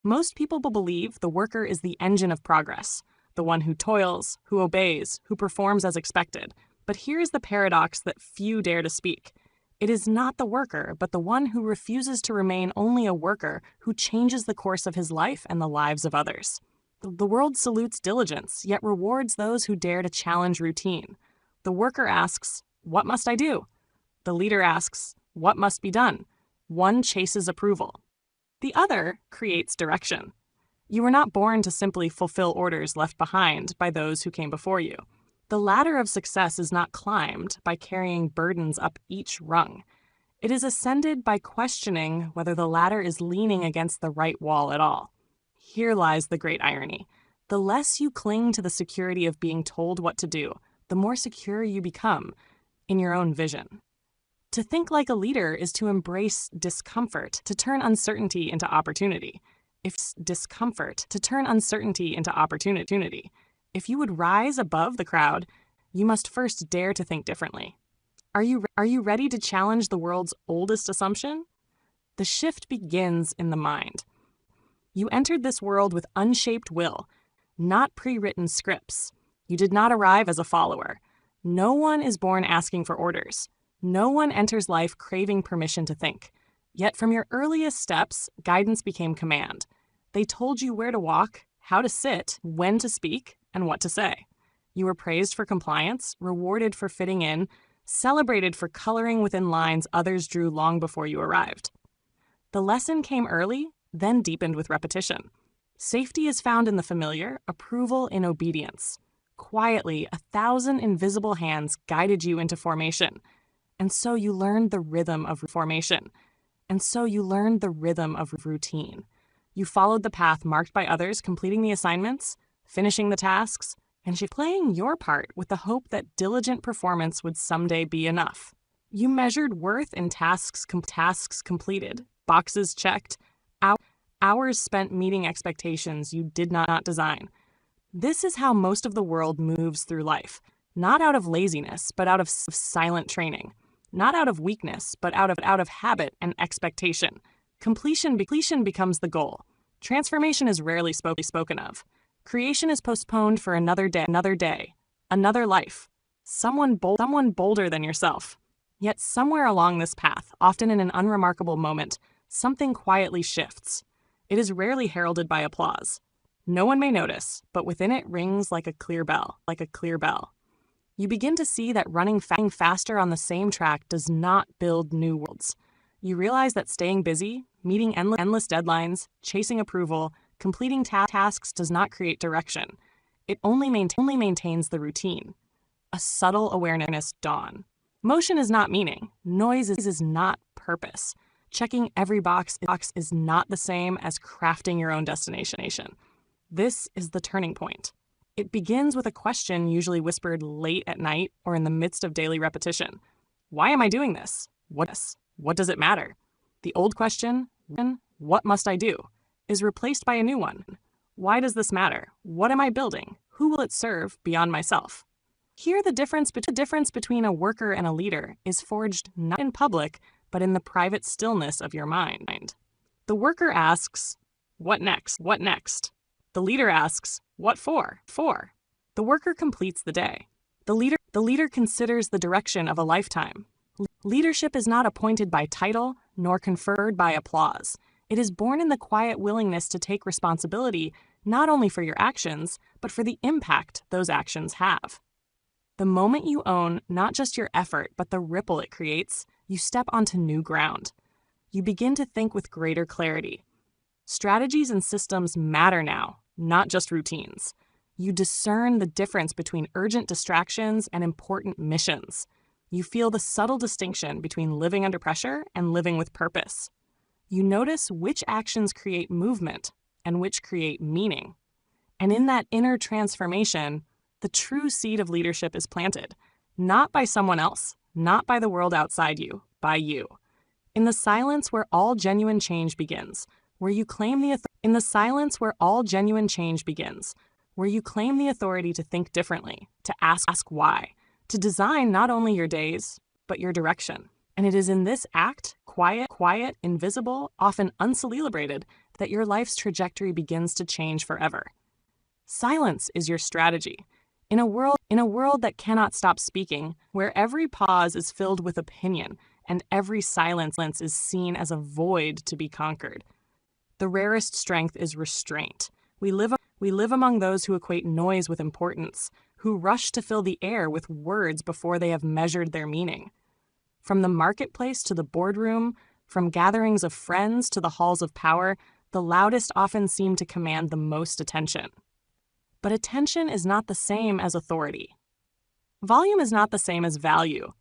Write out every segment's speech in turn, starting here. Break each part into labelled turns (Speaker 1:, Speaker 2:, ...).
Speaker 1: Most people believe the worker is the engine of progress, the one who toils, who obeys, who performs as expected. But here's the paradox that few dare to speak. It is not the worker, but the one who refuses to remain only a worker who changes the course of his life and the lives of others. The world salutes diligence, yet rewards those who dare to challenge routine. The worker asks, "What must I do?" The leader asks, "What must be done?" One chases approval. The other creates direction. You were not born to simply fulfill orders left behind by those who came before you. The ladder of success is not climbed by carrying burdens up each rung. It is ascended by questioning whether the ladder is leaning against the right wall at all. Here lies the great irony. The less you cling to the security of being told what to do, the more secure you become in your own vision. To think like a leader is to embrace discomfort, to turn uncertainty into opportunity. If you would rise above the crowd, you must first dare to think differently. Are you ready to challenge the world's oldest assumption? The shift begins in the mind. You entered this world with unshaped will, not pre-written scripts. You did not arrive as a follower. No one is born asking for orders. No one enters life craving permission to think. Yet from your earliest steps, guidance became command. They told you where to walk, how to sit, when to speak, and what to say. You were praised for compliance, rewarded for fitting in, celebrated for coloring within lines others drew long before you arrived. The lesson came early, then deepened with repetition. Safety is found in the familiar, approval in obedience. Quietly, 1,000 invisible hands guided you into formation. And so you learned the rhythm of formation. And so you learned the rhythm of routine. You followed the path marked by others, completing the assignments, finishing the tasks, and playing your part with the hope that diligent performance would someday be enough. You measured worth in tasks completed, boxes checked, hours spent meeting expectations you did not design. This is how most of the world moves through life, not out of laziness, but out of silent training. Not out of weakness, but out of habit and expectation. Completion becomes the goal. Transformation is rarely spoken of. Creation is postponed for another day, another life. Someone bolder than yourself. Yet somewhere along this path, often in an unremarkable moment, something quietly shifts. It is rarely heralded by applause. No one may notice, but within it rings like a clear bell. You begin to see that running faster on the same track does not build new worlds. You realize that staying busy, meeting endless deadlines, chasing approval, completing tasks does not create direction. It only maintains the routine. A subtle awareness dawn. Motion is not meaning. Noise is not purpose. Checking every box is not the same as crafting your own destination. This is the turning point. It begins with a question usually whispered late at night or in the midst of daily repetition. Why am I doing this? What does it matter? The old question, what must I do, is replaced by a new one. Why does this matter? What am I building? Who will it serve beyond myself? Here, the difference between a worker and a leader is forged not in public, but in the private stillness of your mind. The worker asks, what next? What next? The leader asks, what for? The worker completes the day. The leader considers the direction of a lifetime. Leadership is not appointed by title, nor conferred by applause. It is born in the quiet willingness to take responsibility not only for your actions, but for the impact those actions have. The moment you own not just your effort, but the ripple it creates, you step onto new ground. You begin to think with greater clarity. Strategies and systems matter now, not just routines. You discern the difference between urgent distractions and important missions. You feel the subtle distinction between living under pressure and living with purpose. You notice which actions create movement and which create meaning. And in that inner transformation, the true seed of leadership is planted, not by someone else, not by the world outside you, by you. In the silence where all genuine change begins, where you claim the authority to think differently, to ask why, to design not only your days, but your direction. And it is in this act, quiet, invisible, often uncelebrated, that your life's trajectory begins to change forever. Silence is your strategy. In a world that cannot stop speaking, where every pause is filled with opinion and every silence is seen as a void to be conquered, the rarest strength is restraint. We live among those who equate noise with importance, who rush to fill the air with words before they have measured their meaning. From the marketplace to the boardroom, from gatherings of friends to the halls of power, the loudest often seem to command the most attention. But attention is not the same as authority. Volume is not the same as value.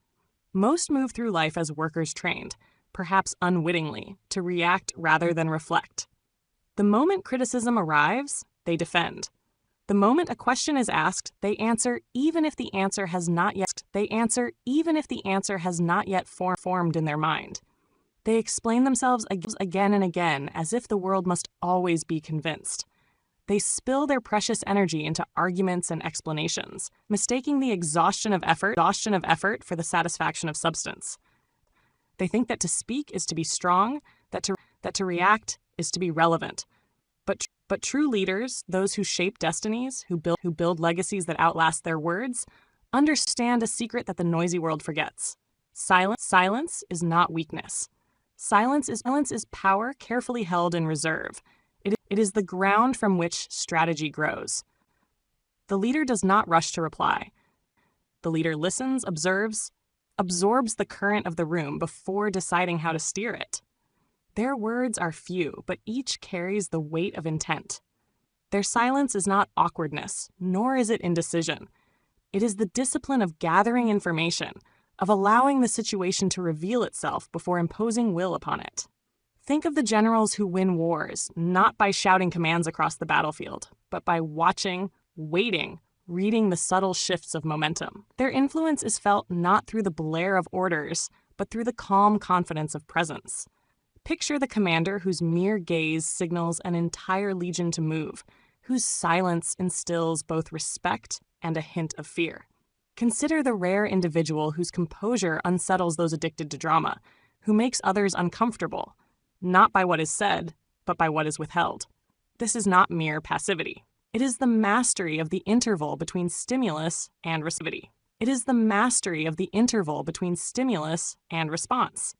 Speaker 1: Most move through life as workers trained, perhaps unwittingly, to react rather than reflect. The moment criticism arrives, they defend. The moment a question is asked, they answer even if the answer has not yet formed in their mind. They explain themselves again and again as if the world must always be convinced. They spill their precious energy into arguments and explanations, mistaking the exhaustion of effort for the satisfaction of substance. They think that to speak is to be strong, that to react is to be relevant. But true leaders, those who shape destinies, who build legacies that outlast their words, understand a secret that the noisy world forgets. Silence is not weakness. Silence is power carefully held in reserve. It is the ground from which strategy grows. The leader does not rush to reply. The leader listens, observes, absorbs the current of the room before deciding how to steer it. Their words are few, but each carries the weight of intent. Their silence is not awkwardness, nor is it indecision. It is the discipline of gathering information, of allowing the situation to reveal itself before imposing will upon it. Think of the generals who win wars, not by shouting commands across the battlefield, but by watching, waiting, reading the subtle shifts of momentum. Their influence is felt not through the blare of orders, but through the calm confidence of presence. Picture the commander whose mere gaze signals an entire legion to move, whose silence instills both respect and a hint of fear. Consider the rare individual whose composure unsettles those addicted to drama, who makes others uncomfortable, not by what is said, but by what is withheld. This is not mere passivity. It is the mastery of the interval between stimulus and receptivity. It is the mastery of the interval between stimulus and response.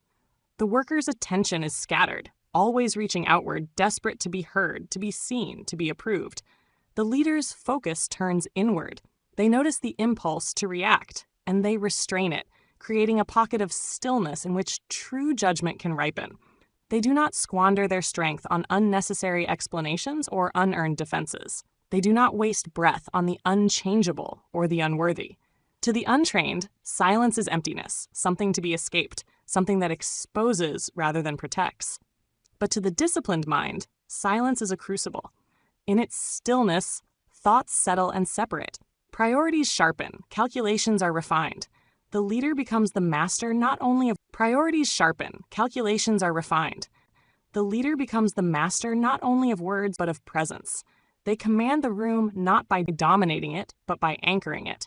Speaker 1: The worker's attention is scattered, always reaching outward, desperate to be heard, to be seen, to be approved. The leader's focus turns inward. They notice the impulse to react, and they restrain it, creating a pocket of stillness in which true judgment can ripen. They do not squander their strength on unnecessary explanations or unearned defenses. They do not waste breath on the unchangeable or the unworthy. To the untrained, silence is emptiness, something to be escaped, something that exposes rather than protects. But to the disciplined mind, silence is a crucible. In its stillness, thoughts settle and separate. Priorities sharpen, calculations are refined. The leader becomes the master not only of words but of presence. They command the room not by dominating it, but by anchoring it.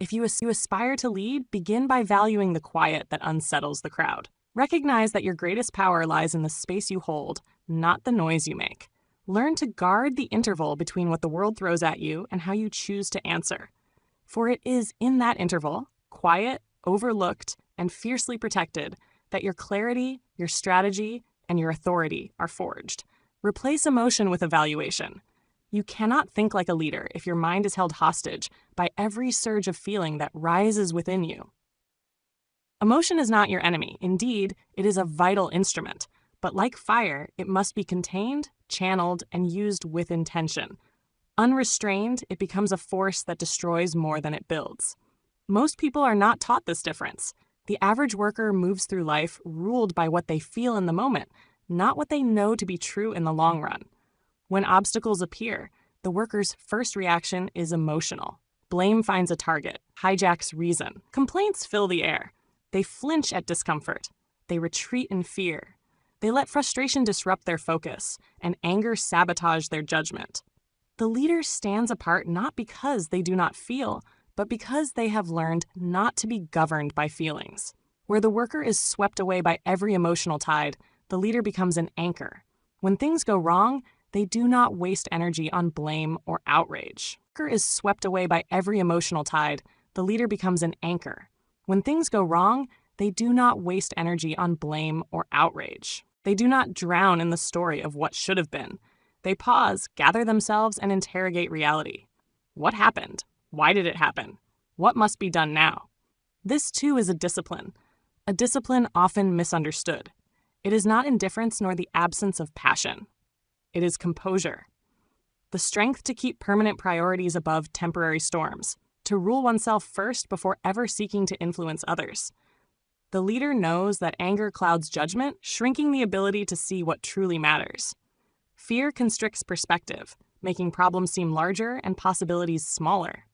Speaker 1: If you aspire to lead, begin by valuing the quiet that unsettles the crowd. Recognize that your greatest power lies in the space you hold, not the noise you make. Learn to guard the interval between what the world throws at you and how you choose to answer. For it is in that interval, quiet, overlooked, and fiercely protected, that your clarity, your strategy, and your authority are forged. Replace emotion with evaluation. You cannot think like a leader if your mind is held hostage by every surge of feeling that rises within you. Emotion is not your enemy. Indeed, it is a vital instrument. But like fire, it must be contained, channeled, and used with intention. Unrestrained, it becomes a force that destroys more than it builds. Most people are not taught this difference. The average worker moves through life ruled by what they feel in the moment, not what they know to be true in the long run. When obstacles appear, the worker's first reaction is emotional. Blame finds a target, hijacks reason. Complaints fill the air. They flinch at discomfort. They retreat in fear. They let frustration disrupt their focus, and anger sabotage their judgment. The leader stands apart not because they do not feel, but because they have learned not to be governed by feelings. Where the worker is swept away by every emotional tide, the leader becomes an anchor. When things go wrong, they do not waste energy on blame or outrage. The worker is swept away by every emotional tide. The leader becomes an anchor. When things go wrong, they do not waste energy on blame or outrage. They do not drown in the story of what should have been. They pause, gather themselves, and interrogate reality. What happened? Why did it happen? What must be done now? This too is a discipline often misunderstood. It is not indifference nor the absence of passion. It is composure. The strength to keep permanent priorities above temporary storms, to rule oneself first before ever seeking to influence others. The leader knows that anger clouds judgment, shrinking the ability to see what truly matters. Fear constricts perspective, making problems seem larger and possibilities smaller.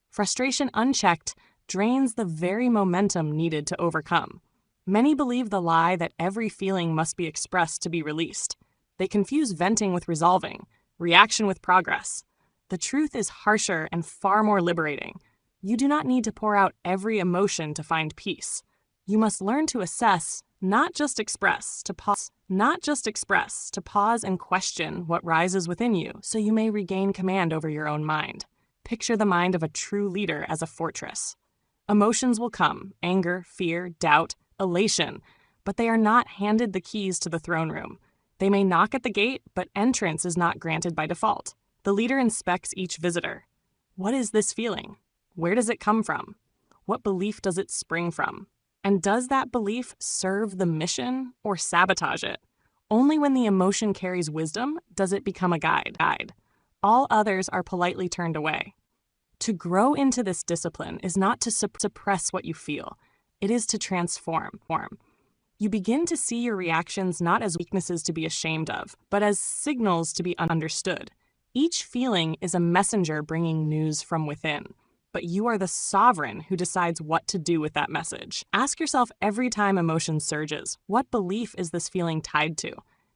Speaker 1: Frustration unchecked drains the very momentum needed to overcome. Many believe the lie that every feeling must be expressed to be released. They confuse venting with resolving, reaction with progress. The truth is harsher and far more liberating. You do not need to pour out every emotion to find peace. You must learn to assess, not just express, to pause and question what rises within you so you may regain command over your own mind. Picture the mind of a true leader as a fortress. Emotions will come, anger, fear, doubt, elation, but they are not handed the keys to the throne room. They may knock at the gate, but entrance is not granted by default. The leader inspects each visitor. What is this feeling? Where does it come from? What belief does it spring from? And does that belief serve the mission or sabotage it? Only when the emotion carries wisdom does it become a guide. All others are politely turned away. To grow into this discipline is not to suppress what you feel. It is to transform. You begin to see your reactions not as weaknesses to be ashamed of, but as signals to be understood. Each feeling is a messenger bringing news from within. But you are the sovereign who decides what to do with that message. Ask yourself every time emotion surges, what belief is this feeling tied to?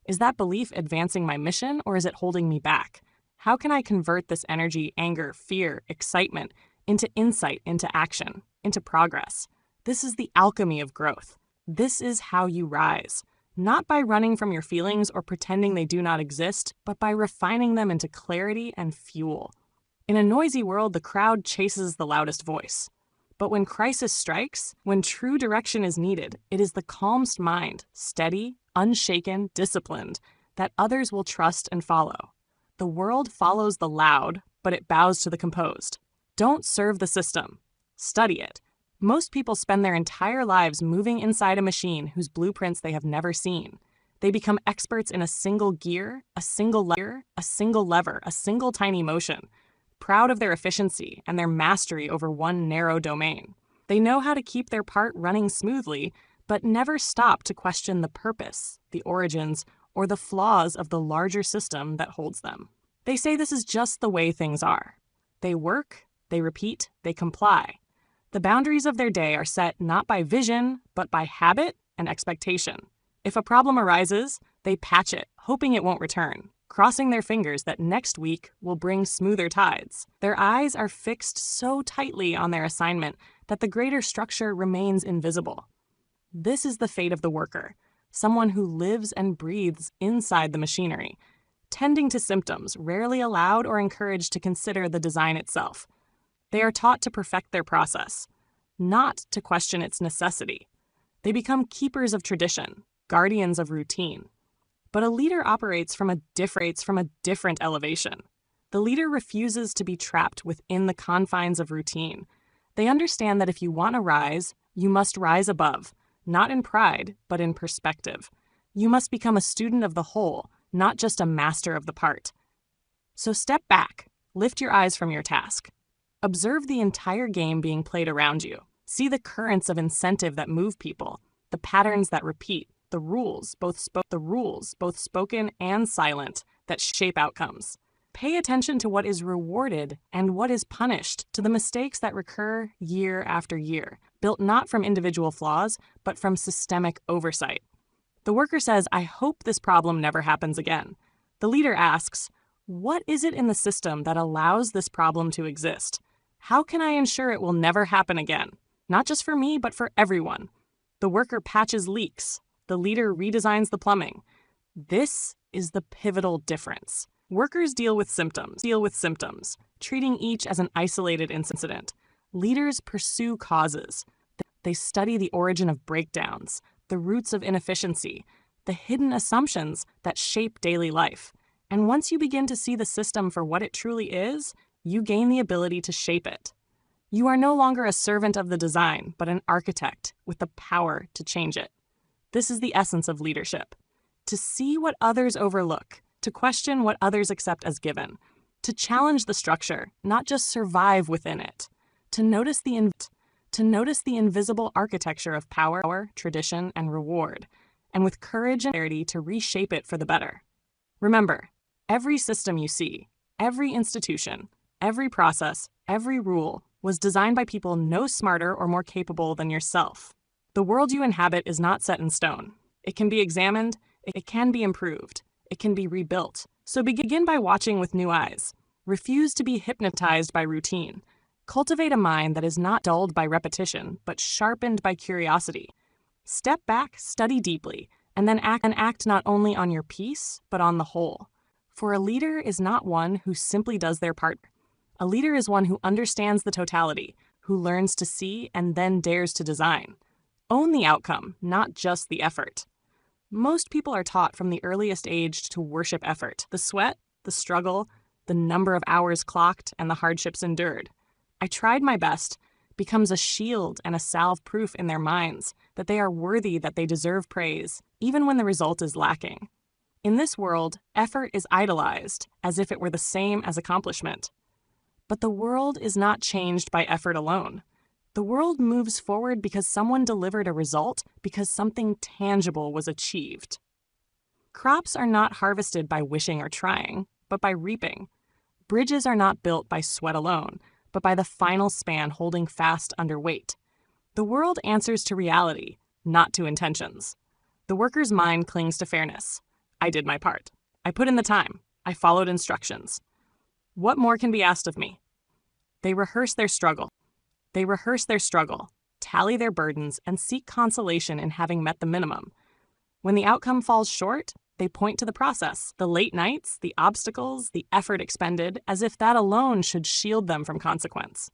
Speaker 1: Is that belief advancing my mission or is it holding me back? How can I convert this energy, anger, fear, excitement into insight, into action, into progress? This is the alchemy of growth. This is how you rise. Not by running from your feelings or pretending they do not exist, but by refining them into clarity and fuel. In a noisy world, the crowd chases the loudest voice. But when crisis strikes, when true direction is needed, it is the calmest mind, steady, unshaken, disciplined, that others will trust and follow. The world follows the loud, but it bows to the composed. Don't serve the system. Study it. Most people spend their entire lives moving inside a machine whose blueprints they have never seen. They become experts in a single gear, a single lever, a single tiny motion, proud of their efficiency and their mastery over one narrow domain. They know how to keep their part running smoothly, but never stop to question the purpose, the origins, or the flaws of the larger system that holds them. They say this is just the way things are. They work, they repeat, they comply. The boundaries of their day are set not by vision, but by habit and expectation. If a problem arises, they patch it, hoping it won't return, crossing their fingers that next week will bring smoother tides. Their eyes are fixed so tightly on their assignment that the greater structure remains invisible. This is the fate of the worker, someone who lives and breathes inside the machinery, tending to symptoms, rarely allowed or encouraged to consider the design itself. They are taught to perfect their process, not to question its necessity. They become keepers of tradition, guardians of routine. But a leader operates from a different elevation. The leader refuses to be trapped within the confines of routine. They understand that if you want to rise, you must rise above, not in pride, but in perspective. You must become a student of the whole, not just a master of the part. So step back, lift your eyes from your task. Observe the entire game being played around you. See the currents of incentive that move people, the patterns that repeat, the rules, both spoken and silent, that shape outcomes. Pay attention to what is rewarded and what is punished, to the mistakes that recur year after year, built not from individual flaws, but from systemic oversight. The worker says, "I hope this problem never happens again." The leader asks, "What is it in the system that allows this problem to exist? How can I ensure it will never happen again? Not just for me, but for everyone." The worker patches leaks. The leader redesigns the plumbing. This is the pivotal difference. Workers deal with symptoms, treating each as an isolated incident. Leaders pursue causes. They study the origin of breakdowns, the roots of inefficiency, the hidden assumptions that shape daily life. And once you begin to see the system for what it truly is, you gain the ability to shape it. You are no longer a servant of the design, but an architect with the power to change it. This is the essence of leadership. To see what others overlook, to question what others accept as given, to challenge the structure, not just survive within it, to notice the invisible architecture of power, tradition, and reward, and with courage and clarity to reshape it for the better. Remember, every system you see, every institution, every process, every rule was designed by people no smarter or more capable than yourself. The world you inhabit is not set in stone. It can be examined, it can be improved, it can be rebuilt. So begin by watching with new eyes. Refuse to be hypnotized by routine. Cultivate a mind that is not dulled by repetition, but sharpened by curiosity. Step back, study deeply, and then act not only on your piece, but on the whole. For a leader is not one who simply does their part. A leader is one who understands the totality, who learns to see and then dares to design. Own the outcome, not just the effort. Most people are taught from the earliest age to worship effort, the sweat, the struggle, the number of hours clocked, and the hardships endured. I tried my best becomes a shield and a salve proof in their minds that they are worthy, that they deserve praise, even when the result is lacking. In this world, effort is idolized as if it were the same as accomplishment. But the world is not changed by effort alone. The world moves forward because someone delivered a result, because something tangible was achieved. Crops are not harvested by wishing or trying, but by reaping. Bridges are not built by sweat alone, but by the final span holding fast under weight. The world answers to reality, not to intentions. The worker's mind clings to fairness. I did my part. I put in the time. I followed instructions. What more can be asked of me? They rehearse their struggle, tally their burdens, and seek consolation in having met the minimum. When the outcome falls short, they point to the process, the late nights, the obstacles, the effort expended, as if that alone should shield them from consequence.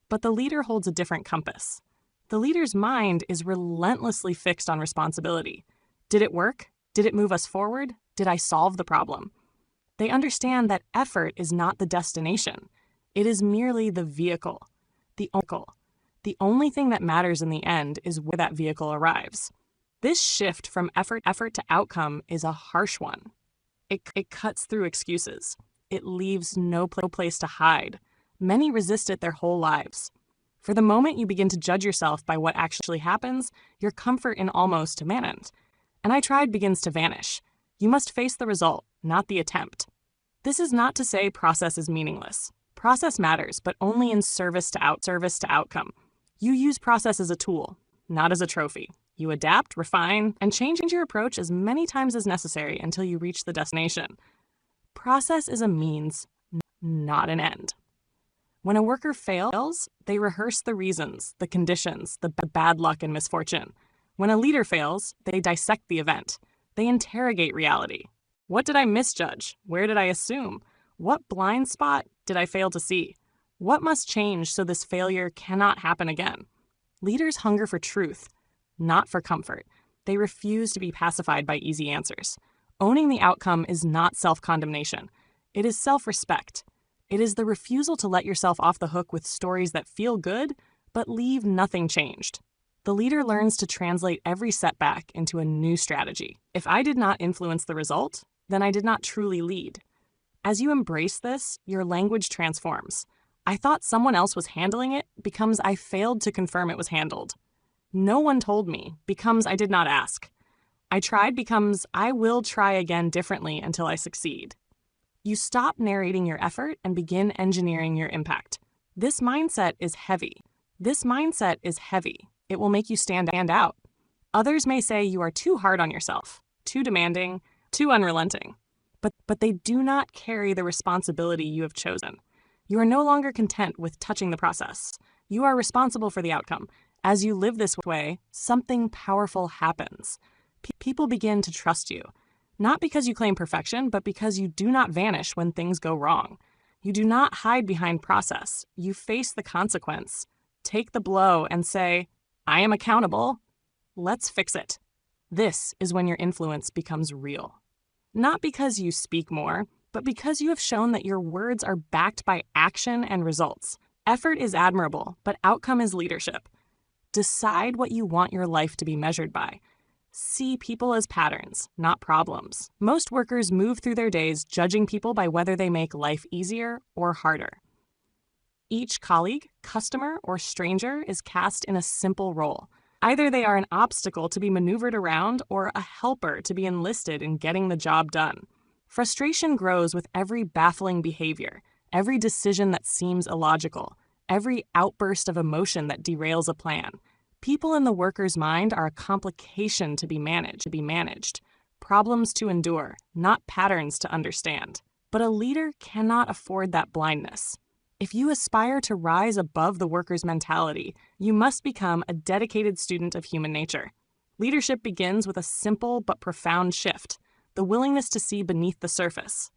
Speaker 1: But the leader holds a different compass. The leader's mind is relentlessly fixed on responsibility. Did it work? Did it move us forward? Did I solve the problem? They understand that effort is not the destination. It is merely the vehicle. The only thing that matters in the end is where that vehicle arrives. This shift from effort to outcome is a harsh one. It cuts through excuses. It leaves no place to hide. Many resist it their whole lives. For the moment you begin to judge yourself by what actually happens, your comfort in almost management. And I tried begins to vanish. You must face the result, not the attempt. This is not to say process is meaningless. Process matters, but only in service to outcome. You use process as a tool, not as a trophy. You adapt, refine, and change your approach as many times as necessary until you reach the destination. Process is a means, not an end. When a worker fails, they rehearse the reasons, the conditions, the bad luck and misfortune. When a leader fails, they dissect the event. They interrogate reality. What did I misjudge? Where did I assume? What blind spot did I fail to see? What must change so this failure cannot happen again? Leaders hunger for truth, not for comfort. They refuse to be pacified by easy answers. Owning the outcome is not self-condemnation. It is self-respect. It is the refusal to let yourself off the hook with stories that feel good, but leave nothing changed. The leader learns to translate every setback into a new strategy. If I did not influence the result, then I did not truly lead. As you embrace this, your language transforms. I thought someone else was handling it becomes I failed to confirm it was handled. No one told me becomes I did not ask. I tried becomes I will try again differently until I succeed. You stop narrating your effort and begin engineering your impact. This mindset is heavy. It will make you stand out. Others may say you are too hard on yourself, too demanding, too unrelenting. But they do not carry the responsibility you have chosen. You are no longer content with touching the process. You are responsible for the outcome. As you live this way, something powerful happens. People begin to trust you. Not because you claim perfection, but because you do not vanish when things go wrong. You do not hide behind process. You face the consequence, take the blow, and say, I am accountable. Let's fix it. This is when your influence becomes real. Not because you speak more, but because you have shown that your words are backed by action and results. Effort is admirable, but outcome is leadership. Decide what you want your life to be measured by. See people as patterns, not problems. Most workers move through their days judging people by whether they make life easier or harder. Each colleague, customer, or stranger is cast in a simple role. Either they are an obstacle to be maneuvered around or a helper to be enlisted in getting the job done. Frustration grows with every baffling behavior, every decision that seems illogical, every outburst of emotion that derails a plan. People in the worker's mind are a complication to be managed, problems to endure, not patterns to understand. But a leader cannot afford that blindness. If you aspire to rise above the worker's mentality, you must become a dedicated student of human nature. Leadership begins with a simple but profound shift, the willingness to see beneath the surface.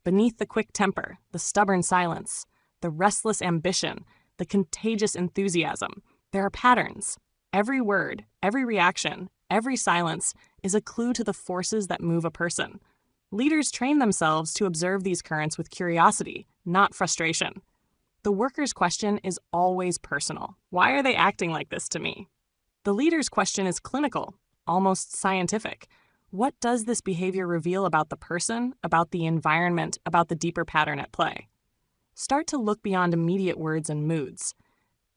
Speaker 1: Beneath the quick temper, the stubborn silence, the restless ambition, the contagious enthusiasm, there are patterns. Every word, every reaction, every silence is a clue to the forces that move a person. Leaders train themselves to observe these currents with curiosity, not frustration. The worker's question is always personal. Why are they acting like this to me? The leader's question is clinical, almost scientific. What does this behavior reveal about the person, about the environment, about the deeper pattern at play? Start to look beyond immediate words and moods.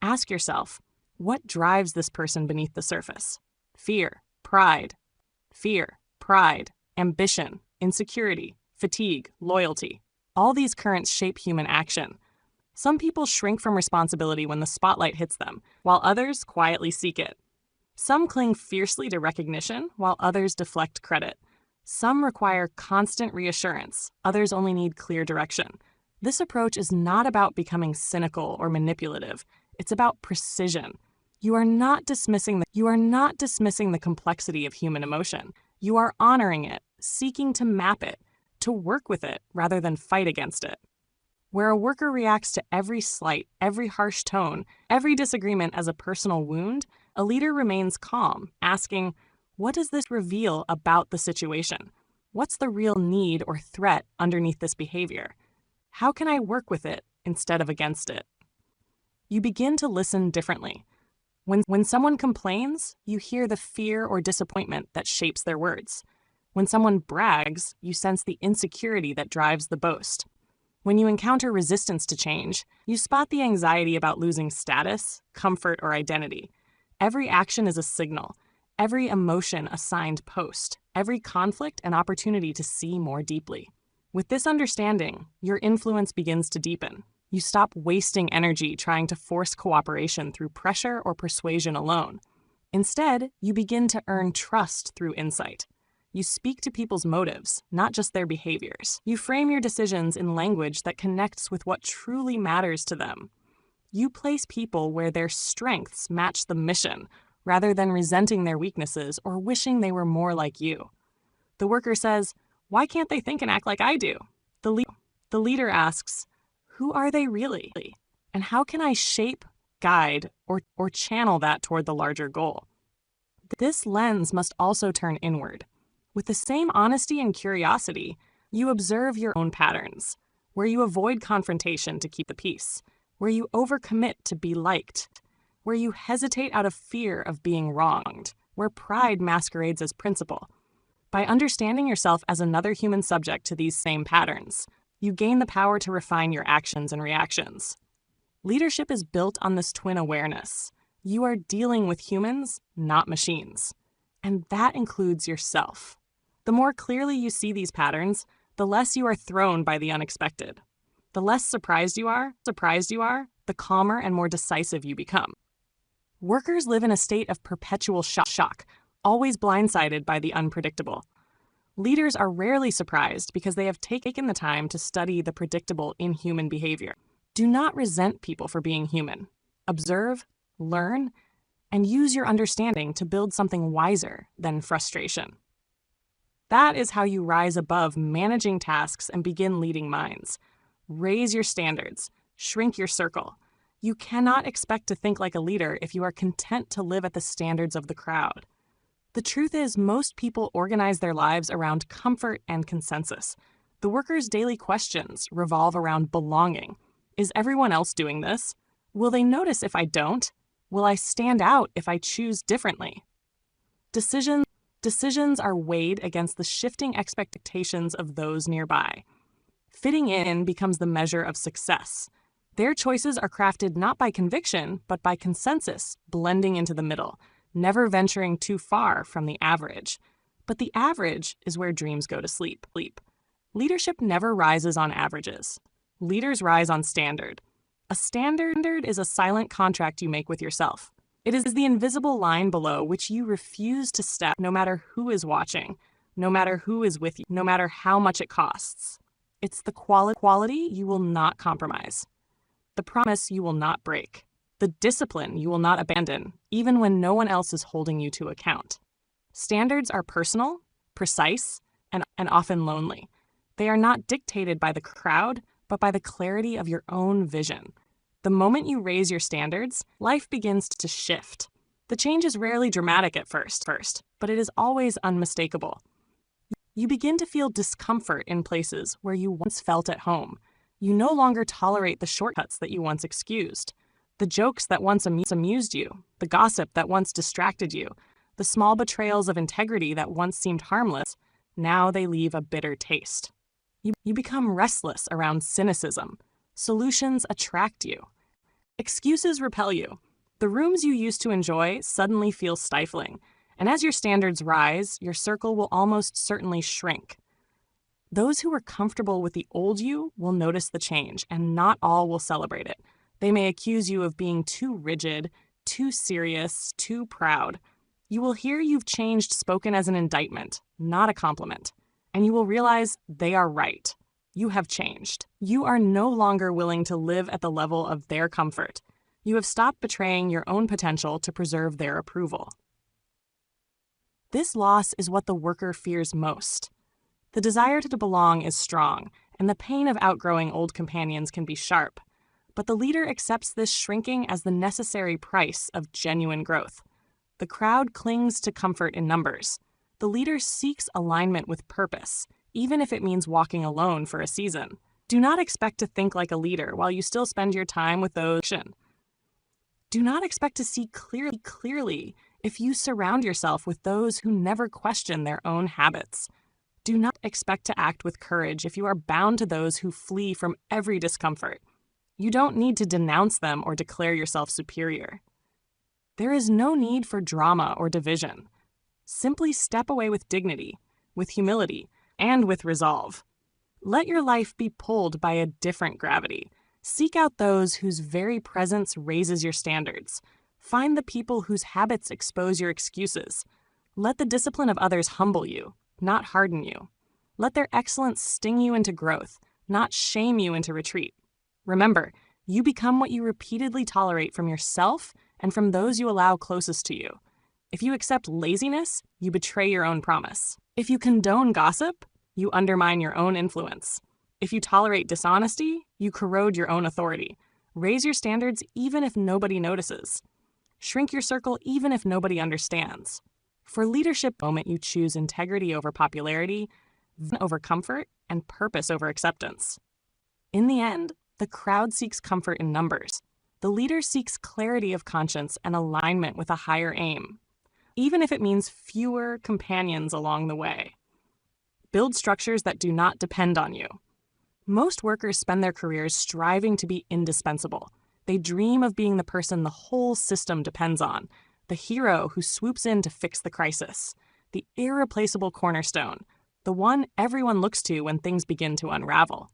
Speaker 1: Ask yourself, what drives this person beneath the surface? Fear, pride, ambition, insecurity, fatigue, loyalty. All these currents shape human action. Some people shrink from responsibility when the spotlight hits them, while others quietly seek it. Some cling fiercely to recognition, while others deflect credit. Some require constant reassurance, others only need clear direction. This approach is not about becoming cynical or manipulative. It's about precision. You are not dismissing the complexity of human emotion. You are honoring it, seeking to map it, to work with it rather than fight against it. Where a worker reacts to every slight, every harsh tone, every disagreement as a personal wound, a leader remains calm, asking, what does this reveal about the situation? What's the real need or threat underneath this behavior? How can I work with it instead of against it? You begin to listen differently. When someone complains, you hear the fear or disappointment that shapes their words. When someone brags, you sense the insecurity that drives the boast. When you encounter resistance to change, you spot the anxiety about losing status, comfort, or identity. Every action is a signal, every emotion a signed post, every conflict an opportunity to see more deeply. With this understanding, your influence begins to deepen. You stop wasting energy trying to force cooperation through pressure or persuasion alone. Instead, you begin to earn trust through insight. You speak to people's motives, not just their behaviors. You frame your decisions in language that connects with what truly matters to them. You place people where their strengths match the mission, rather than resenting their weaknesses or wishing they were more like you. The worker says, why can't they think and act like I do? The leader asks, who are they really? And how can I shape, guide, or channel that toward the larger goal? This lens must also turn inward. With the same honesty and curiosity, you observe your own patterns, where you avoid confrontation to keep the peace, where you overcommit to be liked, where you hesitate out of fear of being wronged, where pride masquerades as principle. By understanding yourself as another human subject to these same patterns, you gain the power to refine your actions and reactions. Leadership is built on this twin awareness. You are dealing with humans, not machines. And that includes yourself. The more clearly you see these patterns, the less you are thrown by the unexpected. The less surprised you are, the calmer and more decisive you become. Workers live in a state of perpetual shock, always blindsided by the unpredictable. Leaders are rarely surprised because they have taken the time to study the predictable in human behavior. Do not resent people for being human. Observe, learn, and use your understanding to build something wiser than frustration. That is how you rise above managing tasks and begin leading minds. Raise your standards, shrink your circle. You cannot expect to think like a leader if you are content to live at the standards of the crowd. The truth is, most people organize their lives around comfort and consensus. The workers' daily questions revolve around belonging. Is everyone else doing this? Will they notice if I don't? Will I stand out if I choose differently? Decisions are weighed against the shifting expectations of those nearby. Fitting in becomes the measure of success. Their choices are crafted not by conviction, but by consensus, blending into the middle, never venturing too far from the average. But the average is where dreams go to sleep. Leadership never rises on averages. Leaders rise on standard. A standard is a silent contract you make with yourself. It is the invisible line below which you refuse to step no matter who is watching, no matter who is with you, no matter how much it costs. It's the quality you will not compromise, the promise you will not break, the discipline you will not abandon, even when no one else is holding you to account. Standards are personal, precise, and often lonely. They are not dictated by the crowd, but by the clarity of your own vision. The moment you raise your standards, life begins to shift. The change is rarely dramatic at first, but it is always unmistakable. You begin to feel discomfort in places where you once felt at home. You no longer tolerate the shortcuts that you once excused, the jokes that once amused you, the gossip that once distracted you, the small betrayals of integrity that once seemed harmless. Now they leave a bitter taste. You become restless around cynicism. Solutions attract you. Excuses repel you. The rooms you used to enjoy suddenly feel stifling, and as your standards rise, your circle will almost certainly shrink. Those who are comfortable with the old you will notice the change, and not all will celebrate it. They may accuse you of being too rigid, too serious, too proud. You will hear you've changed spoken as an indictment, not a compliment. And you will realize they are right. You have changed. You are no longer willing to live at the level of their comfort. You have stopped betraying your own potential to preserve their approval. This loss is what the worker fears most. The desire to belong is strong, and the pain of outgrowing old companions can be sharp. But the leader accepts this shrinking as the necessary price of genuine growth. The crowd clings to comfort in numbers. The leader seeks alignment with purpose, even if it means walking alone for a season. Do not expect to think like a leader while you still spend your time with those. Do not expect to see clearly if you surround yourself with those who never question their own habits. Do not expect to act with courage if you are bound to those who flee from every discomfort. You don't need to denounce them or declare yourself superior. There is no need for drama or division. Simply step away with dignity, with humility, and with resolve. Let your life be pulled by a different gravity. Seek out those whose very presence raises your standards. Find the people whose habits expose your excuses. Let the discipline of others humble you, not harden you. Let their excellence sting you into growth, not shame you into retreat. Remember, you become what you repeatedly tolerate from yourself and from those you allow closest to you. If you accept laziness, you betray your own promise. If you condone gossip, you undermine your own influence. If you tolerate dishonesty, you corrode your own authority. Raise your standards even if nobody notices. Shrink your circle even if nobody understands. For leadership moment, you choose integrity over popularity, vision over comfort, and purpose over acceptance. In the end, the crowd seeks comfort in numbers. The leader seeks clarity of conscience and alignment with a higher aim, even if it means fewer companions along the way. Build structures that do not depend on you. Most workers spend their careers striving to be indispensable. They dream of being the person the whole system depends on, the hero who swoops in to fix the crisis, the irreplaceable cornerstone, the one everyone looks to when things begin to unravel.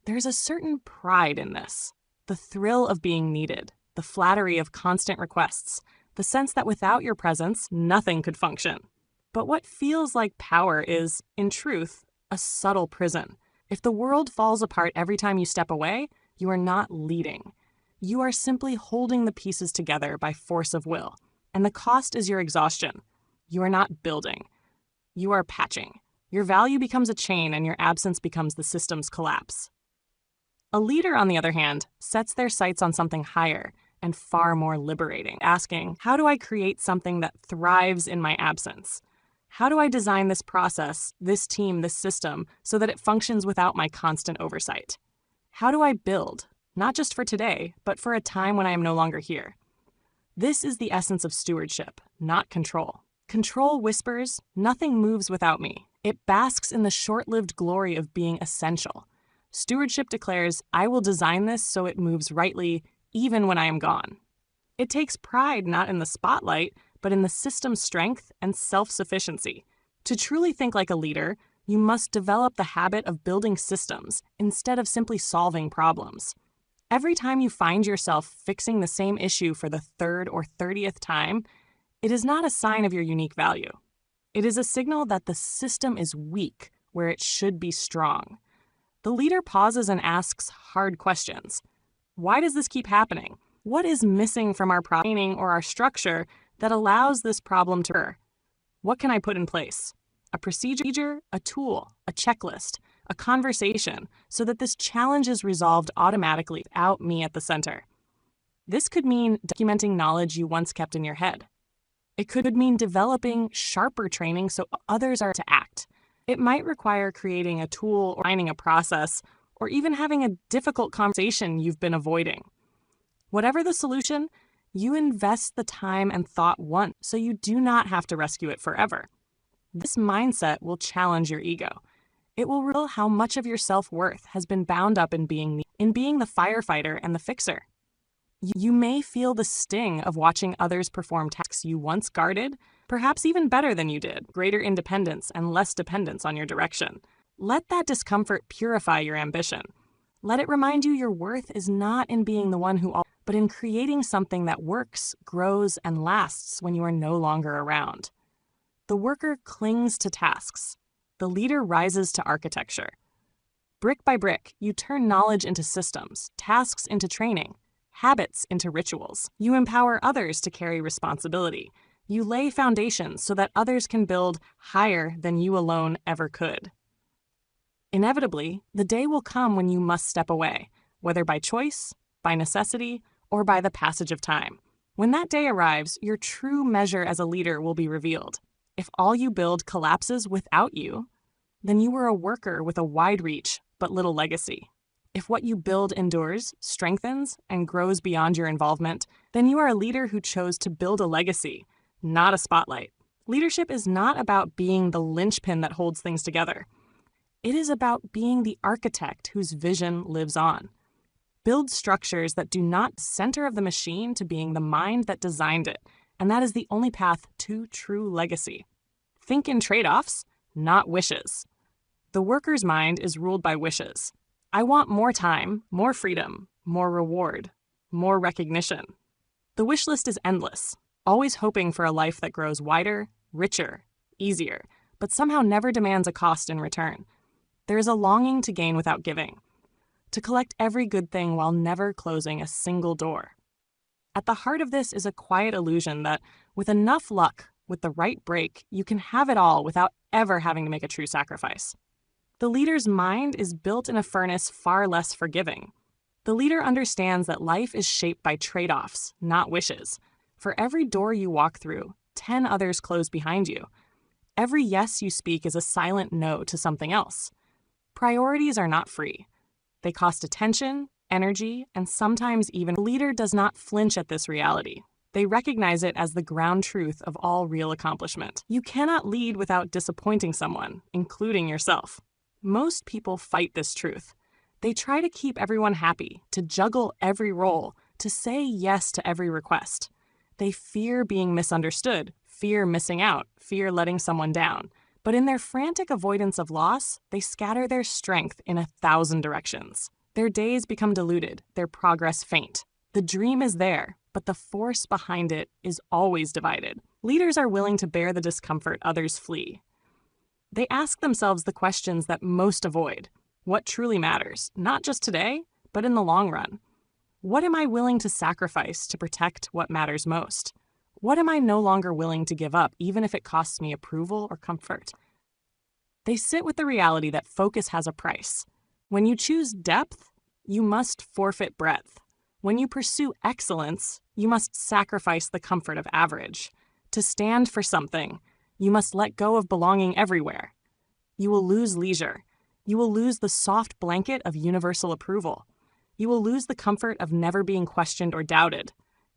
Speaker 1: There's a certain pride in this, the thrill of being needed, the flattery of constant requests, the sense that without your presence, nothing could function. But what feels like power is, in truth, a subtle prison. If the world falls apart every time you step away, you are not leading. You are simply holding the pieces together by force of will, and the cost is your exhaustion. You are not building. You are patching. Your value becomes a chain and your absence becomes the system's collapse. A leader, on the other hand, sets their sights on something higher and far more liberating, asking, how do I create something that thrives in my absence? How do I design this process, this team, this system, so that it functions without my constant oversight? How do I build, not just for today, but for a time when I am no longer here? This is the essence of stewardship, not control. Control whispers, nothing moves without me. It basks in the short-lived glory of being essential. Stewardship declares, I will design this so it moves rightly, even when I am gone. It takes pride not in the spotlight, but in the system's strength and self-sufficiency. To truly think like a leader, you must develop the habit of building systems instead of simply solving problems. Every time you find yourself fixing the same issue for the 3rd or 30th time, it is not a sign of your unique value. It is a signal that the system is weak where it should be strong. The leader pauses and asks hard questions. Why does this keep happening? What is missing from our training or our structure that allows this problem to occur? What can I put in place? A procedure, a tool, a checklist, a conversation, so that this challenge is resolved automatically without me at the center. This could mean documenting knowledge you once kept in your head. It could mean developing sharper training so others are to act. It might require creating a tool or finding a process, or even having a difficult conversation you've been avoiding. Whatever the solution, you invest the time and thought once so you do not have to rescue it forever. This mindset will challenge your ego. It will reveal how much of your self-worth has been bound up in being the firefighter and the fixer. You may feel the sting of watching others perform tasks you once guarded, perhaps even better than you did, greater independence and less dependence on your direction. Let that discomfort purify your ambition. Let it remind you your worth is not in being the one who, but in creating something that works, grows, and lasts when you are no longer around. The worker clings to tasks. The leader rises to architecture. Brick by brick, you turn knowledge into systems, tasks into training, habits into rituals. You empower others to carry responsibility. You lay foundations so that others can build higher than you alone ever could. Inevitably, the day will come when you must step away, whether by choice, by necessity, or by the passage of time. When that day arrives, your true measure as a leader will be revealed. If all you build collapses without you, then you were a worker with a wide reach but little legacy. If what you build endures, strengthens, and grows beyond your involvement, then you are a leader who chose to build a legacy, not a spotlight. Leadership is not about being the linchpin that holds things together. It is about being the architect whose vision lives on. Build structures that do not center of the machine to being the mind that designed it, and that is the only path to true legacy. Think in trade-offs, not wishes. The worker's mind is ruled by wishes. I want more time, more freedom, more reward, more recognition. The wish list is endless, always hoping for a life that grows wider, richer, easier, but somehow never demands a cost in return. There is a longing to gain without giving, to collect every good thing while never closing a single door. At the heart of this is a quiet illusion that, with enough luck, with the right break, you can have it all without ever having to make a true sacrifice. The leader's mind is built in a furnace far less forgiving. The leader understands that life is shaped by trade-offs, not wishes. For every door you walk through, 10 others close behind you. Every yes you speak is a silent no to something else. Priorities are not free. They cost attention, energy, and sometimes even the leader does not flinch at this reality. They recognize it as the ground truth of all real accomplishment. You cannot lead without disappointing someone, including yourself. Most people fight this truth. They try to keep everyone happy, to juggle every role, to say yes to every request. They fear being misunderstood, fear missing out, fear letting someone down. But in their frantic avoidance of loss, they scatter their strength in 1,000 directions. Their days become diluted, their progress faint. The dream is there, but the force behind it is always divided. Leaders are willing to bear the discomfort others flee. They ask themselves the questions that most avoid. What truly matters, not just today, but in the long run? What am I willing to sacrifice to protect what matters most? What am I no longer willing to give up, even if it costs me approval or comfort? They sit with the reality that focus has a price. When you choose depth, you must forfeit breadth. When you pursue excellence, you must sacrifice the comfort of average. To stand for something, you must let go of belonging everywhere. You will lose leisure. You will lose the soft blanket of universal approval. You will lose the comfort of never being questioned or doubted.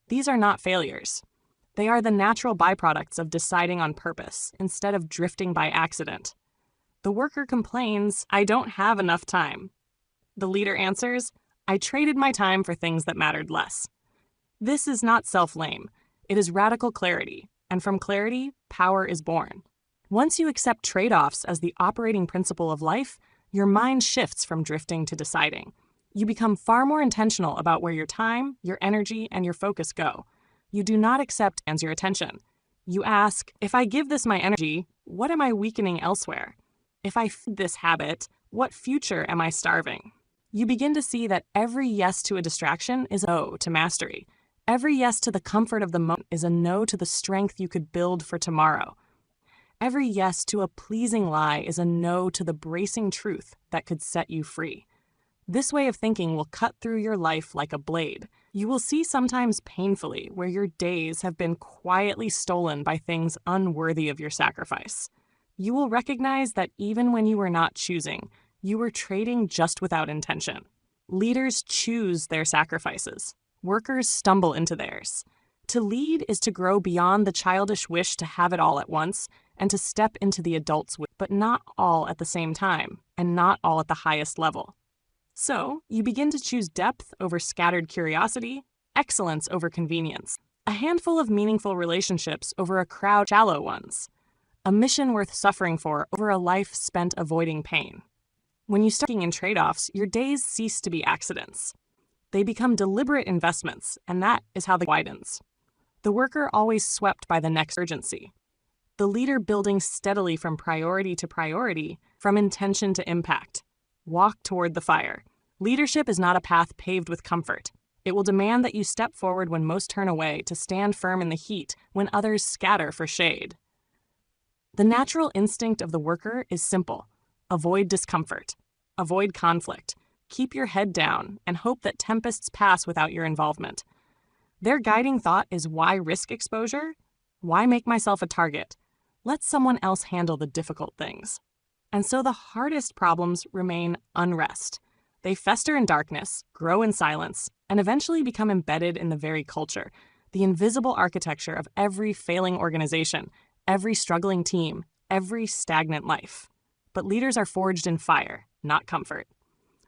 Speaker 1: These are not failures. They are the natural byproducts of deciding on purpose instead of drifting by accident. The worker complains, "I don't have enough time." The leader answers, "I traded my time for things that mattered less." This is not self-blame. It is radical clarity, and from clarity, power is born. Once you accept trade-offs as the operating principle of life, your mind shifts from drifting to deciding. You become far more intentional about where your time, your energy, and your focus go. You do not accept your attention. You ask, if I give this my energy, what am I weakening elsewhere? If I feed this habit, what future am I starving? You begin to see that every yes to a distraction is a no to mastery. Every yes to the comfort of the moment is a no to the strength you could build for tomorrow. Every yes to a pleasing lie is a no to the bracing truth that could set you free. This way of thinking will cut through your life like a blade. You will see sometimes painfully where your days have been quietly stolen by things unworthy of your sacrifice. You will recognize that even when you were not choosing, you were trading just without intention. Leaders choose their sacrifices. Workers stumble into theirs. To lead is to grow beyond the childish wish to have it all at once and to step into the adult's wish, but not all at the same time and not all at the highest level. So, you begin to choose depth over scattered curiosity, excellence over convenience, a handful of meaningful relationships over a crowd of shallow ones, a mission worth suffering for over a life spent avoiding pain. When you start thinking in trade-offs, your days cease to be accidents. They become deliberate investments, and that is how the widens. The worker always swept by the next urgency. The leader building steadily from priority to priority, from intention to impact. Walk toward the fire. Leadership is not a path paved with comfort. It will demand that you step forward when most turn away to stand firm in the heat when others scatter for shade. The natural instinct of the worker is simple. Avoid discomfort. Avoid conflict. Keep your head down and hope that tempests pass without your involvement. Their guiding thought is, why risk exposure? Why make myself a target? Let someone else handle the difficult things. And so the hardest problems remain unrest. They fester in darkness, grow in silence, and eventually become embedded in the very culture, the invisible architecture of every failing organization, every struggling team, every stagnant life. But leaders are forged in fire, not comfort.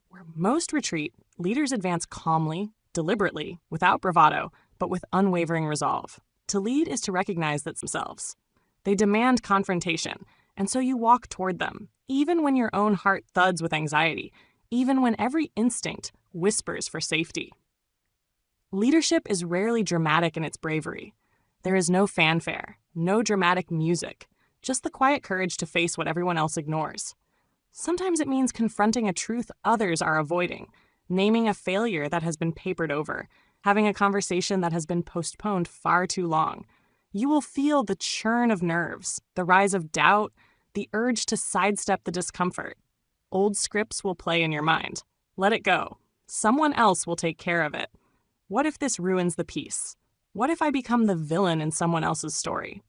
Speaker 1: Where most retreat, leaders advance calmly, deliberately, without bravado, but with unwavering resolve. To lead is to recognize that themselves. They demand confrontation, and so you walk toward them, even when your own heart thuds with anxiety, even when every instinct whispers for safety. Leadership is rarely dramatic in its bravery. There is no fanfare, no dramatic music, just the quiet courage to face what everyone else ignores. Sometimes it means confronting a truth others are avoiding, naming a failure that has been papered over, having a conversation that has been postponed far too long. You will feel the churn of nerves, the rise of doubt, the urge to sidestep the discomfort. Old scripts will play in your mind. Let it go. Someone else will take care of it. What if this ruins the peace? What if I become the villain in someone else's story?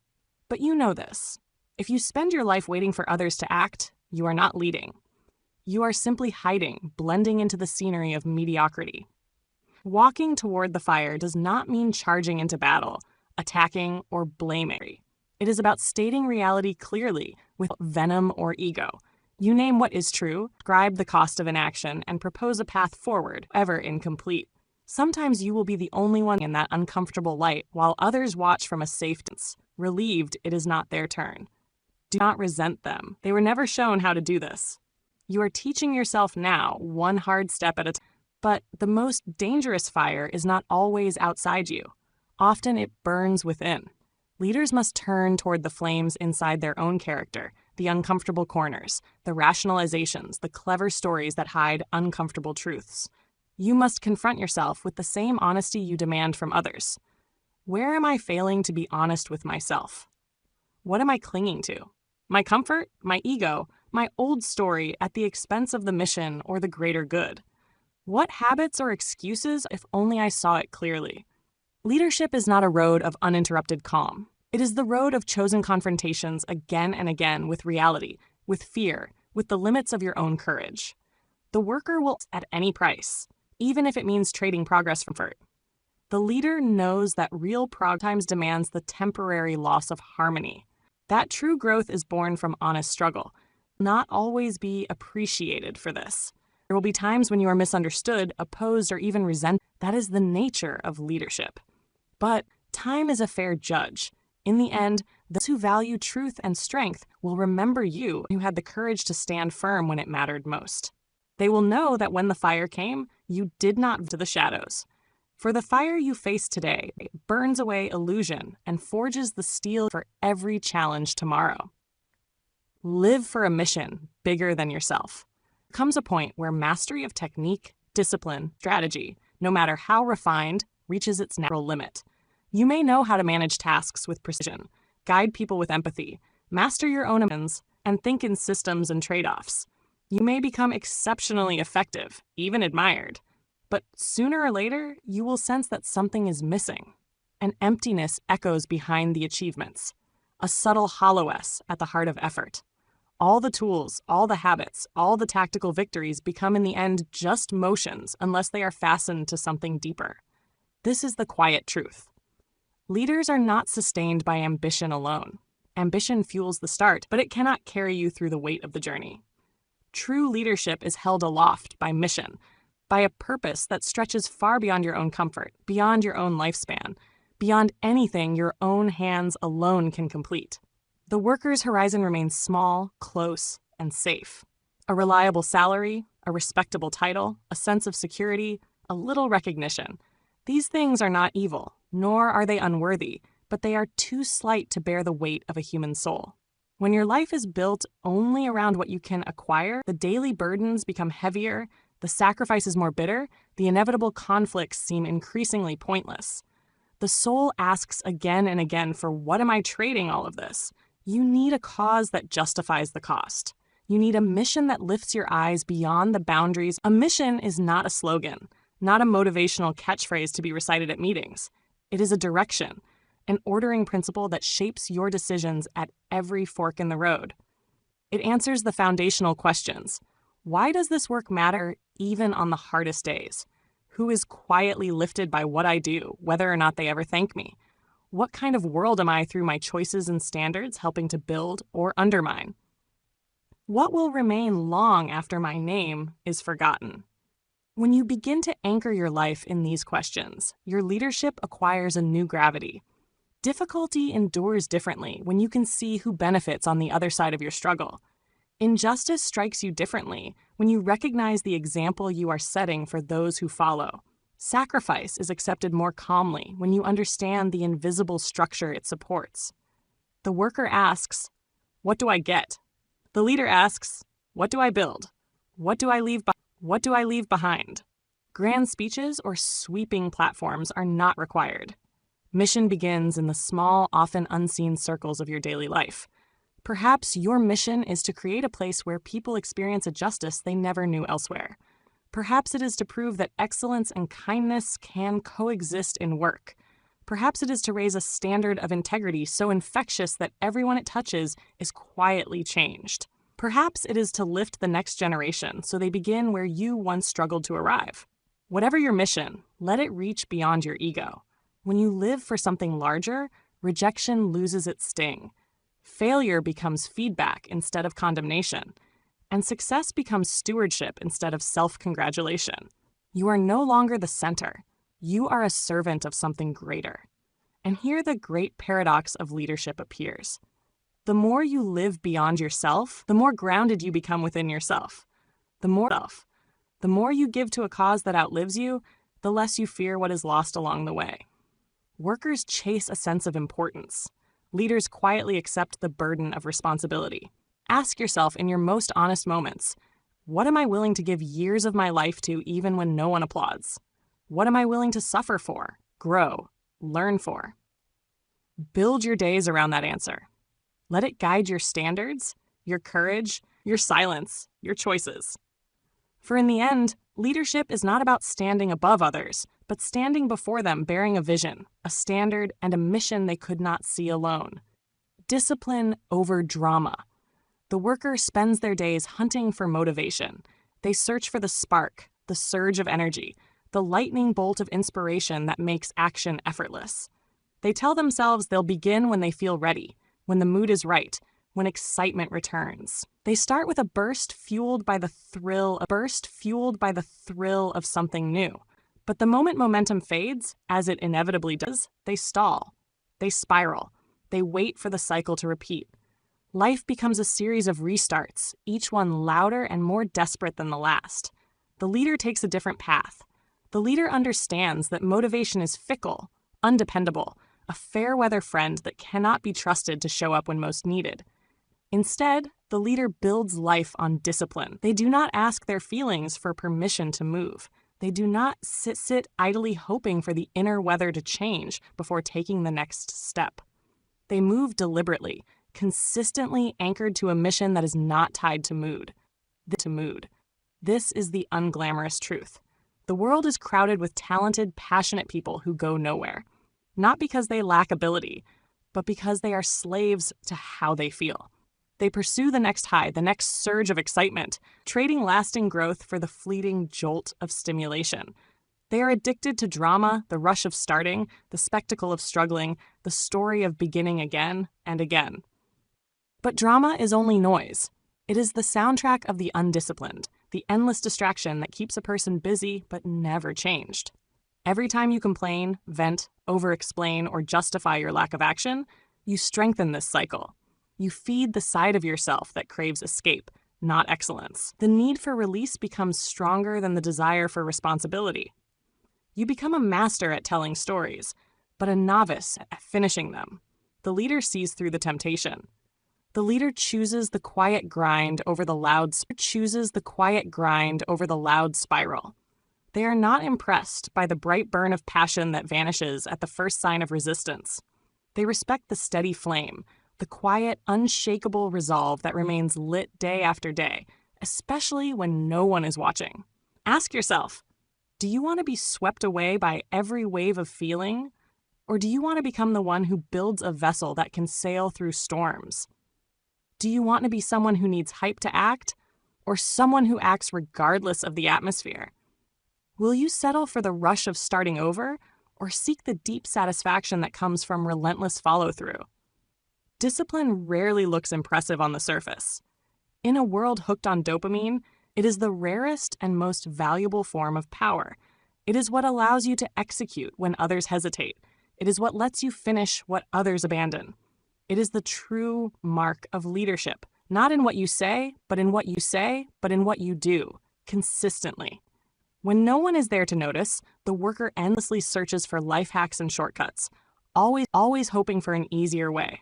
Speaker 1: But you know this. If you spend your life waiting for others to act, you are not leading. You are simply hiding, blending into the scenery of mediocrity. Walking toward the fire does not mean charging into battle, attacking, or blaming. It is about stating reality clearly, without venom or ego. You name what is true, describe the cost of inaction, and propose a path forward, ever incomplete. Sometimes you will be the only one in that uncomfortable light, while others watch from a safe distance, relieved it is not their turn. Do not resent them. They were never shown how to do this. You are teaching yourself now, one hard step at a time. But the most dangerous fire is not always outside you. Often it burns within. Leaders must turn toward the flames inside their own character, the uncomfortable corners, the rationalizations, the clever stories that hide uncomfortable truths. You must confront yourself with the same honesty you demand from others. Where am I failing to be honest with myself? What am I clinging to? My comfort? My ego? my old story at the expense of the mission or the greater good? What habits or excuses if only I saw it clearly? Leadership is not a road of uninterrupted calm. It is the road of chosen confrontations again and again with reality, with fear, with the limits of your own courage. The worker will at any price, even if it means trading progress for comfort. The leader knows that real progress times demands the temporary loss of harmony. That true growth is born from honest struggle. Not always be appreciated for this. There will be times when you are misunderstood, opposed, or even resented. That is the nature of leadership. But time is a fair judge. In the end, those who value truth and strength will remember you who had the courage to stand firm when it mattered most. They will know that when the fire came, you did not to the shadows. For the fire you face today burns away illusion and forges the steel for every challenge tomorrow. Live for a mission bigger than yourself. There comes a point where mastery of technique, discipline, strategy, no matter how refined, reaches its natural limit. You may know how to manage tasks with precision, guide people with empathy, master your own emotions, and think in systems and trade-offs. You may become exceptionally effective, even admired. But sooner or later, you will sense that something is missing. An emptiness echoes behind the achievements, a subtle hollowness at the heart of effort. All the tools, all the habits, all the tactical victories become in the end just motions unless they are fastened to something deeper. This is the quiet truth. Leaders are not sustained by ambition alone. Ambition fuels the start, but it cannot carry you through the weight of the journey. True leadership is held aloft by mission, by a purpose that stretches far beyond your own comfort, beyond your own lifespan, beyond anything your own hands alone can complete. The worker's horizon remains small, close, and safe. A reliable salary, a respectable title, a sense of security, a little recognition. These things are not evil, nor are they unworthy, but they are too slight to bear the weight of a human soul. When your life is built only around what you can acquire, the daily burdens become heavier, the sacrifices more bitter, the inevitable conflicts seem increasingly pointless. The soul asks again and again for what am I trading all of this? You need a cause that justifies the cost. You need a mission that lifts your eyes beyond the boundaries. A mission is not a slogan, not a motivational catchphrase to be recited at meetings. It is a direction, an ordering principle that shapes your decisions at every fork in the road. It answers the foundational questions. Why does this work matter even on the hardest days? Who is quietly lifted by what I do, whether or not they ever thank me? What kind of world am I through my choices and standards helping to build or undermine? What will remain long after my name is forgotten? When you begin to anchor your life in these questions, your leadership acquires a new gravity. Difficulty endures differently when you can see who benefits on the other side of your struggle. Injustice strikes you differently when you recognize the example you are setting for those who follow. Sacrifice is accepted more calmly when you understand the invisible structure it supports. The worker asks, "What do I get?" The leader asks, "What do I build? What do I leave behind?" Grand speeches or sweeping platforms are not required. Mission begins in the small, often unseen circles of your daily life. Perhaps your mission is to create a place where people experience a justice they never knew elsewhere. Perhaps it is to prove that excellence and kindness can coexist in work. Perhaps it is to raise a standard of integrity so infectious that everyone it touches is quietly changed. Perhaps it is to lift the next generation so they begin where you once struggled to arrive. Whatever your mission, let it reach beyond your ego. When you live for something larger, rejection loses its sting. Failure becomes feedback instead of condemnation, and success becomes stewardship instead of self-congratulation. You are no longer the center. You are a servant of something greater. And here the great paradox of leadership appears. The more you live beyond yourself, the more grounded you become within yourself. The more you give to a cause that outlives you, the less you fear what is lost along the way. Workers chase a sense of importance. Leaders quietly accept the burden of responsibility. Ask yourself in your most honest moments, what am I willing to give years of my life to even when no one applauds? What am I willing to suffer for, grow, learn for? Build your days around that answer. Let it guide your standards, your courage, your silence, your choices. For in the end, leadership is not about standing above others, but standing before them bearing a vision, a standard, and a mission they could not see alone. Discipline over drama. The worker spends their days hunting for motivation. They search for the spark, the surge of energy, the lightning bolt of inspiration that makes action effortless. They tell themselves they'll begin when they feel ready, when the mood is right, when excitement returns. They start with a burst fueled by the thrill of something new. But the moment momentum fades, as it inevitably does, they stall. They spiral. They wait for the cycle to repeat. Life becomes a series of restarts, each one louder and more desperate than the last. The leader takes a different path. The leader understands that motivation is fickle, undependable, a fair-weather friend that cannot be trusted to show up when most needed. Instead, the leader builds life on discipline. They do not ask their feelings for permission to move. They do not sit idly hoping for the inner weather to change before taking the next step. They move deliberately, consistently anchored to a mission that is not tied to mood. This is the unglamorous truth. The world is crowded with talented, passionate people who go nowhere, not because they lack ability, but because they are slaves to how they feel. They pursue the next high, the next surge of excitement, trading lasting growth for the fleeting jolt of stimulation. They are addicted to drama, the rush of starting, the spectacle of struggling, the story of beginning again and again. But drama is only noise. It is the soundtrack of the undisciplined, the endless distraction that keeps a person busy but never changed. Every time you complain, vent, over-explain, or justify your lack of action, you strengthen this cycle. You feed the side of yourself that craves escape, not excellence. The need for release becomes stronger than the desire for responsibility. You become a master at telling stories, but a novice at finishing them. The leader sees through the temptation. The leader chooses the quiet grind over the loud spiral. They are not impressed by the bright burn of passion that vanishes at the first sign of resistance. They respect the steady flame, the quiet, unshakable resolve that remains lit day after day, especially when no one is watching. Ask yourself, do you want to be swept away by every wave of feeling? Or do you want to become the one who builds a vessel that can sail through storms? Do you want to be someone who needs hype to act, or someone who acts regardless of the atmosphere? Will you settle for the rush of starting over, or seek the deep satisfaction that comes from relentless follow-through? Discipline rarely looks impressive on the surface. In a world hooked on dopamine, it is the rarest and most valuable form of power. It is what allows you to execute when others hesitate. It is what lets you finish what others abandon. It is the true mark of leadership, not in what you say, but in what you do, consistently. When no one is there to notice, the worker endlessly searches for life hacks and shortcuts, always hoping for an easier way.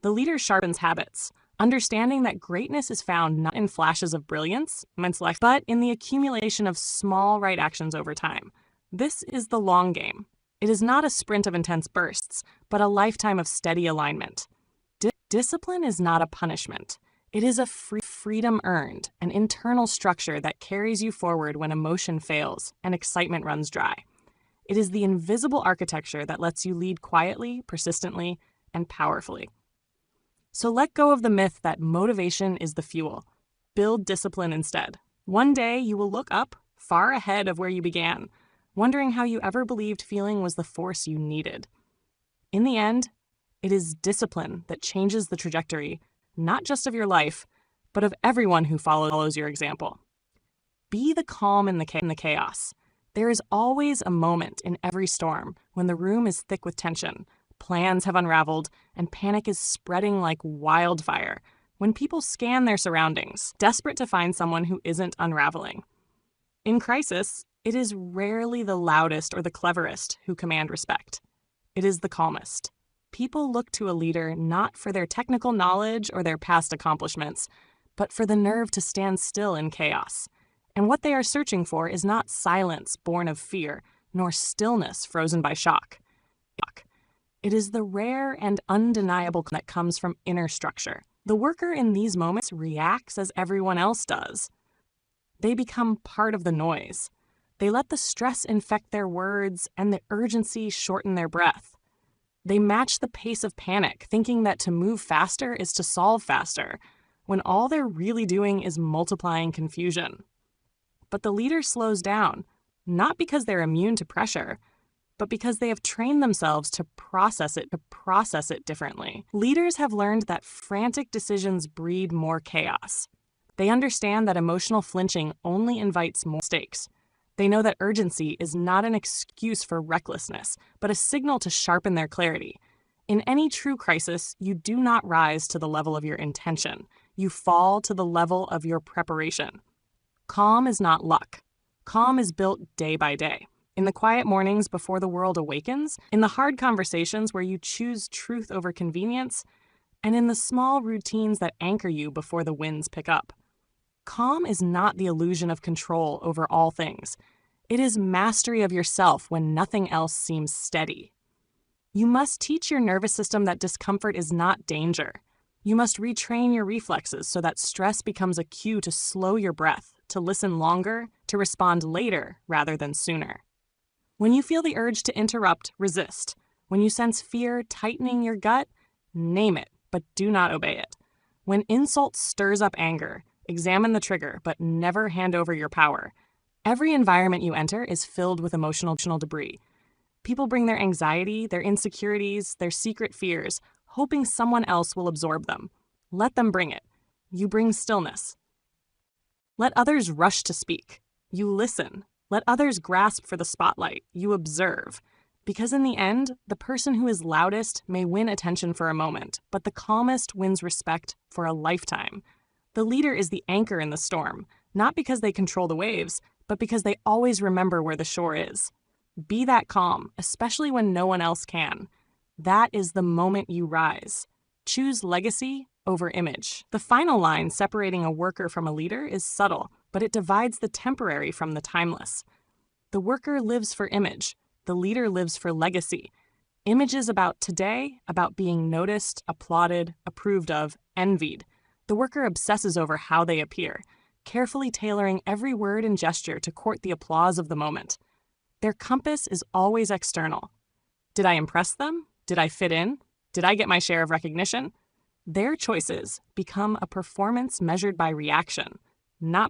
Speaker 1: The leader sharpens habits, understanding that greatness is found not in flashes of brilliance, but in the accumulation of small right actions over time. This is the long game. It is not a sprint of intense bursts, but a lifetime of steady alignment. Discipline is not a punishment. It is a freedom earned, an internal structure that carries you forward when emotion fails and excitement runs dry. It is the invisible architecture that lets you lead quietly, persistently, and powerfully. So let go of the myth that motivation is the fuel. Build discipline instead. One day you will look up, far ahead of where you began, wondering how you ever believed feeling was the force you needed. In the end, it is discipline that changes the trajectory, not just of your life, but of everyone who follows your example. Be the calm in the chaos. There is always a moment in every storm when the room is thick with tension, plans have unraveled, and panic is spreading like wildfire. When people scan their surroundings, desperate to find someone who isn't unraveling. In crisis, it is rarely the loudest or the cleverest who command respect. It is the calmest. People look to a leader not for their technical knowledge or their past accomplishments, but for the nerve to stand still in chaos. And what they are searching for is not silence born of fear, nor stillness frozen by shock. It is the rare and undeniable that comes from inner structure. The worker in these moments reacts as everyone else does. They become part of the noise. They let the stress infect their words and the urgency shorten their breath. They match the pace of panic, thinking that to move faster is to solve faster, when all they're really doing is multiplying confusion. But the leader slows down, not because they're immune to pressure, but because they have trained themselves to process it differently. Leaders have learned that frantic decisions breed more chaos. They understand that emotional flinching only invites more mistakes. They know that urgency is not an excuse for recklessness, but a signal to sharpen their clarity. In any true crisis, you do not rise to the level of your intention. You fall to the level of your preparation. Calm is not luck. Calm is built day by day. In the quiet mornings before the world awakens, in the hard conversations where you choose truth over convenience, and in the small routines that anchor you before the winds pick up. Calm is not the illusion of control over all things. It is mastery of yourself when nothing else seems steady. You must teach your nervous system that discomfort is not danger. You must retrain your reflexes so that stress becomes a cue to slow your breath, to listen longer, to respond later rather than sooner. When you feel the urge to interrupt, resist. When you sense fear tightening your gut, name it, but do not obey it. When insult stirs up anger, examine the trigger, but never hand over your power. Every environment you enter is filled with emotional debris. People bring their anxiety, their insecurities, their secret fears, hoping someone else will absorb them. Let them bring it. You bring stillness. Let others rush to speak. You listen. Let others grasp for the spotlight. You observe. Because in the end, the person who is loudest may win attention for a moment, but the calmest wins respect for a lifetime. The leader is the anchor in the storm, not because they control the waves, but because they always remember where the shore is. Be that calm, especially when no one else can. That is the moment you rise. Choose legacy over image. The final line separating a worker from a leader is subtle, but it divides the temporary from the timeless. The worker lives for image. The leader lives for legacy. Image is about today, about being noticed, applauded, approved of, envied. The worker obsesses over how they appear, carefully tailoring every word and gesture to court the applause of the moment. Their compass is always external. Did I impress them? Did I fit in? Did I get my share of recognition? Their choices become a performance measured by reaction.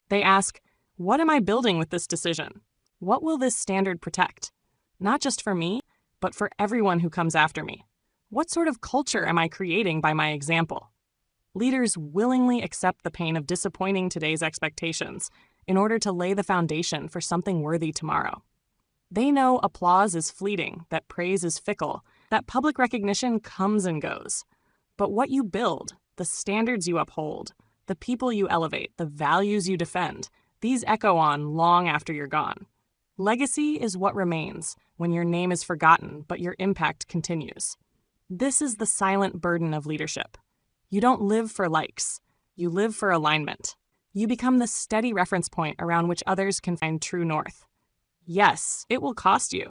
Speaker 1: They ask, what am I building with this decision? What will this standard protect? Not just for me, but for everyone who comes after me. What sort of culture am I creating by my example? Leaders willingly accept the pain of disappointing today's expectations in order to lay the foundation for something worthy tomorrow. They know applause is fleeting, that praise is fickle, that public recognition comes and goes. But what you build, the standards you uphold, the people you elevate, the values you defend, these echo on long after you're gone. Legacy is what remains when your name is forgotten, but your impact continues. This is the silent burden of leadership. You don't live for likes. You live for alignment. You become the steady reference point around which others can find true north. Yes, it will cost you.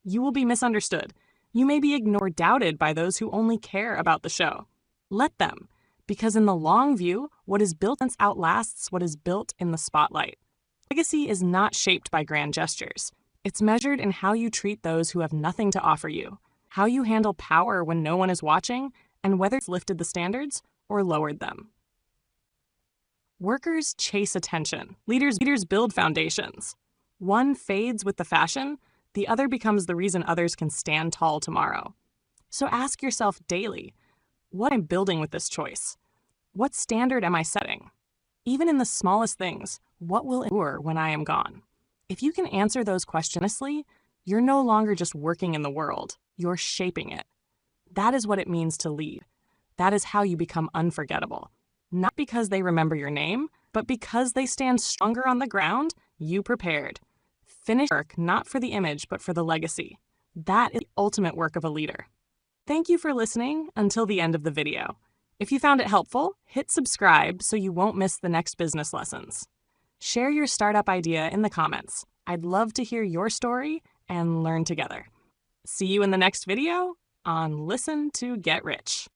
Speaker 1: You will be misunderstood. You may be ignored, doubted by those who only care about the show. Let them, because in the long view, what is built outlasts what is built in the spotlight. Legacy is not shaped by grand gestures. It's measured in how you treat those who have nothing to offer you, how you handle power when no one is watching, and whether it's lifted the standards or lowered them. Workers chase attention. Leaders build foundations. One fades with the fashion, the other becomes the reason others can stand tall tomorrow. So ask yourself daily, what am I building with this choice? What standard am I setting? Even in the smallest things, what will endure when I am gone? If you can answer those questions honestly, you're no longer just working in the world, you're shaping it. That is what it means to lead. That is how you become unforgettable. Not because they remember your name, but because they stand stronger on the ground you prepared. Finish work not for the image, but for the legacy. That is the ultimate work of a leader. Thank you for listening until the end of the video. If you found it helpful, hit subscribe so you won't miss the next business lessons. Share your startup idea in the comments. I'd love to hear your story and learn together. See you in the next video on Listen to Get Rich.